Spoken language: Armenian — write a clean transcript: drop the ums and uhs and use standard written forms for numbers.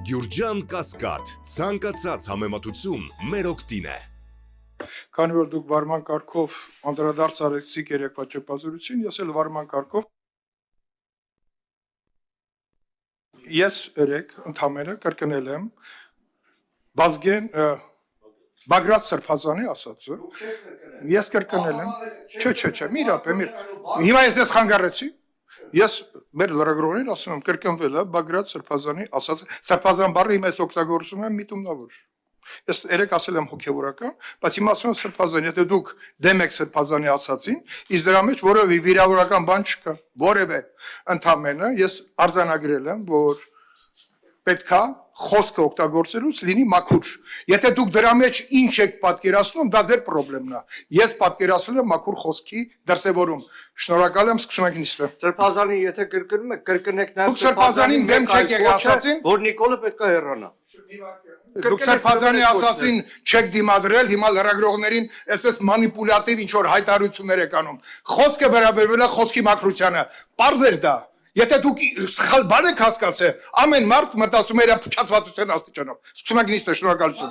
Գյուրջան Կասկադ, ցանկացած համեմատություն մեր օգտին է։ Քանի որ դուք վարման կարգով անդրադարձ արեցիք երեկվա ճեպազորություն, ես էլ վարման կարգով ես երեք ընդամենը կրկնել եմ Բազգեն Բագրատ Սրբազանի ասածը։ Ես կրկնել եմ։ Չէ, մի րոպե, Հիմա ես ես խանգարեցի։ Ես մեր լրագրողներին ասում եմ կրկնվել է Բագրատ Սրբազանի ասածը։ Սրբազան բառը հիմա ես օգտագործում եմ միտումնավոր։ Ես երեք ասել եմ հոգևորական, բայց հիմա ասում եմ Սրբազան, եթե դուք դեմ եք Սրբազանի ասածին, իսկ դրա մեջ որևէ վիրավորական բան չկա, որևէ ընդամենը ես արձանագրել եմ, որ պետքա խոսքը օգտագործելուց լինի մաքուր։ Եթե դուք դրա մեջ ինչ եք պատկերացնում, դա ձեր խնդիրն է։ Ես պատկերացրել եմ մաքուր խոսքի դրսևորում։ Շնորհակալ եմ, սկսում ենք նիստը։ Սրբազանի եթե կրկնում եք, կրկնեք նաև Դուք Սրբազանին դեմ չեք եղել ասածին, որ Նիկոլը պետք է հեռանա։ Դուք Սրբազանի ասածին չեք դիմադրել, հիմա լրագրողներին այսպես մանիպուլյատիվ ինչ որ հայտարարություններ եք անում։ Խոսքը վերաբերվել է խոսքի մաքրությանը։ Պարզ էր դա։ Եթե դուք սխալ բան եք հասկացել, ամեն մարդ մտածում է իր փչացվածության աստիճանով։ Սկսում ենք նիստը, շնորհակալություն։